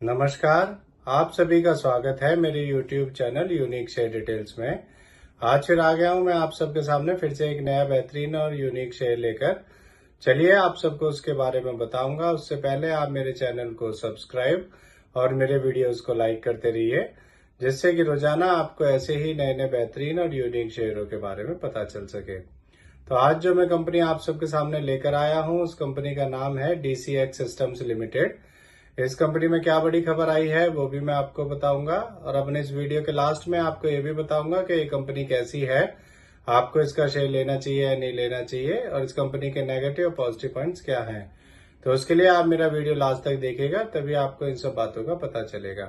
नमस्कार। आप सभी का स्वागत है मेरे YouTube channel unique share details में। आज फिर आ गया हूं मैं आप सबके सामने फिर से एक नया बेहतरीन और यूनिक शेयर लेकर। चलिए आप सबको उसके बारे में बताऊंगा। उससे पहले आप मेरे चैनल को सब्सक्राइब और मेरे वीडियोस को लाइक करते रहिए, जिससे कि रोजाना आपको ऐसे ही नए नए बेहतरीन और यूनिक शेयरों के बारे में पता चल सके। तो आज जो मैं कंपनी आप सबके सामने लेकर आया हूं, उस कंपनी का नाम है DCX सिस्टम्स लिमिटेड। इस कंपनी में क्या बड़ी खबर आई है वो भी मैं आपको बताऊंगा, और अपने इस वीडियो के लास्ट में आपको ये भी बताऊंगा कि ये कंपनी कैसी है, आपको इसका शेयर लेना चाहिए या नहीं लेना चाहिए, और इस कंपनी के नेगेटिव और पॉजिटिव पॉइंट्स क्या हैं। तो उसके लिए आप मेरा वीडियो लास्ट तक देखिएगा, तभी आपको इन सब बातों का पता चलेगा।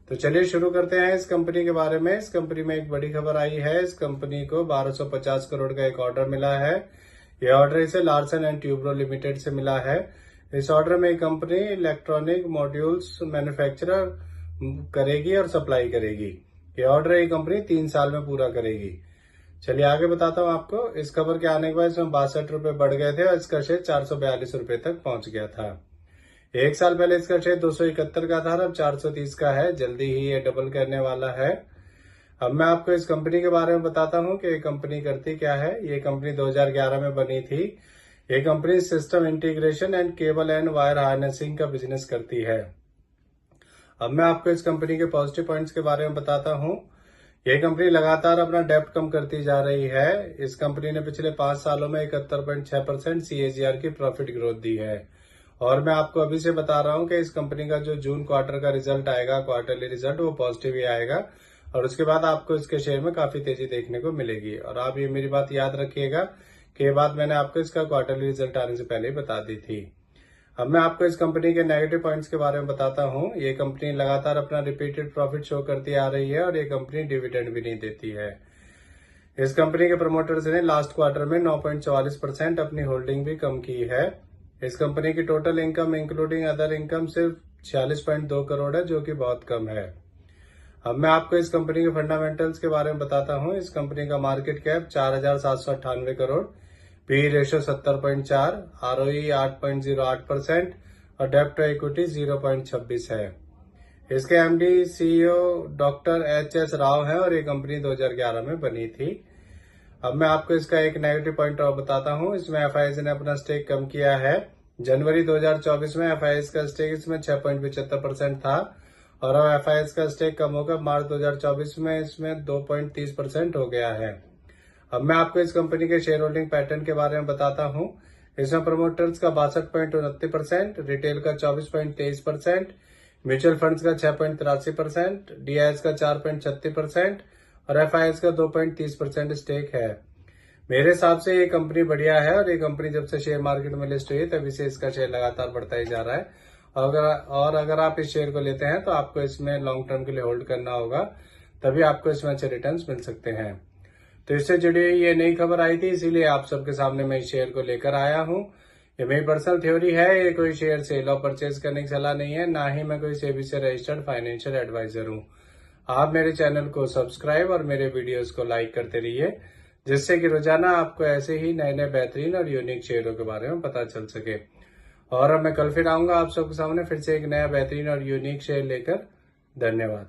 तो चलिए शुरू करते हैं इस कंपनी के बारे में। इस कंपनी में एक बड़ी खबर आई है। इस कंपनी को 1250 करोड़ का एक ऑर्डर मिला है। यह ऑर्डर इसे लार्सन एंड ट्यूब्रो लिमिटेड से मिला है। इस ऑर्डर में कंपनी इलेक्ट्रॉनिक मॉड्यूल्स मैन्युफैक्चरर करेगी और सप्लाई करेगी। ये ऑर्डर ये कंपनी 3 साल में पूरा करेगी। चलिए आगे बताता हूँ आपको। इस खबर के आने के बाद इसमें 62 रुपए बढ़ गए थे और इसका शेयर 442 रुपए तक पहुंच गया था। एक साल पहले इसका शेयर 271 का था, अब 430 का है। जल्दी ही ये डबल करने वाला है। अब मैं आपको इस कंपनी के बारे में बताता हूँ कि ये कंपनी करती क्या है। ये कंपनी 2011 में बनी थी। ये company system integration and cable and wire harnessing का बिजनेस करती है। अब मैं आपको इस कंपनी के पॉजिटिव पॉइंट्स के बारे में बताता हूँ। ये कंपनी लगातार अपना डेप्ट कम करती जा रही है। इस कंपनी ने पिछले 5 सालों में 71.6% CAGR की प्रॉफिट ग्रोथ दी है। और मैं आपको अभी से बता रहा हूँ कि इस कंपनी का जो जून क्वार्टर का रिजल्ट आएगा, क्वार्टरली रिजल्ट, वो पॉजिटिव ही आएगा, और उसके बाद आपको इसके शेयर में काफी तेजी देखने को मिलेगी। और आप ये मेरी बात याद रखिएगा कि ये बात मैंने आपको इसका क्वार्टरली रिजल्ट आने से पहले ही बता दी थी। अब मैं आपको इस कंपनी के नेगेटिव पॉइंट्स के बारे में बताता हूँ। ये कंपनी लगातार अपना रिपीटेड प्रॉफिट शो करती आ रही है और ये कंपनी डिविडेंड भी नहीं देती है। इस कंपनी के प्रमोटर्स ने लास्ट क्वार्टर में 9.44% अपनी होल्डिंग भी कम की है। इस कंपनी की total income including other income सिर्फ 46.2 करोड़ है, जो कि बहुत कम है। अब मैं आपको इस कंपनी के फंडामेंटल्स के बारे में बताता हूँ। इस कंपनी का market cap 4,798 crore, P ratio 70.4, ROE 8.08% और डेब्ट टू इक्विटी 0.26 है। इसके MD CEO doctor HS Rao है और ये कंपनी 2011 में बनी थी। अब मैं आपको इसका एक नेगेटिव पॉइंट और बताता हूँ। इसमें FIS ने अपना स्टेक कम किया है। जनवरी 2024 में FIS का स्टेक इसमें 6.75% था, और अब FIS का स्टेक कम होकर मार्च 2024 में इसमें 2.30% हो गया है। अब मैं आपको इस कंपनी के शेयर होल्डिंग पैटर्न के बारे में बताता हूँ। इसमें प्रमोटर्स का 62.29%, रिटेल का 24.23%, म्यूचुअल फंड्स का 6.83%, DIS का 4.36% और FIS का 2.30% स्टेक है। मेरे हिसाब से ये कंपनी बढ़िया है, और ये कंपनी जब से शेयर मार्केट में लिस्ट हुई है तभी से इसका शेयर लगातार बढ़ता ही जा रहा है। अगर आप इस शेयर को लेते हैं तो आपको इसमें लॉन्ग टर्म के लिए होल्ड करना होगा, तभी आपको इसमें अच्छे रिटर्न्स मिल सकते हैं। तो इससे जुड़ी ये नई खबर आई थी, इसीलिए आप सबके सामने मैं इस शेयर को लेकर आया हूँ। ये मेरी पर्सनल थ्योरी है, ये कोई शेयर सेल और परचेज करने की सलाह नहीं है, ना ही मैं कोई सेबी से रजिस्टर्ड फाइनेंशियल एडवाइजर हूँ। आप मेरे चैनल को सब्सक्राइब और मेरे वीडियोस को लाइक करते रहिए, जिससे कि रोजाना आपको ऐसे ही नए नए बेहतरीन और यूनिक शेयरों के बारे में पता चल सके। और अब मैं कल फिर आऊंगा आप सबके सामने फिर से एक नया बेहतरीन और यूनिक शेयर लेकर। धन्यवाद।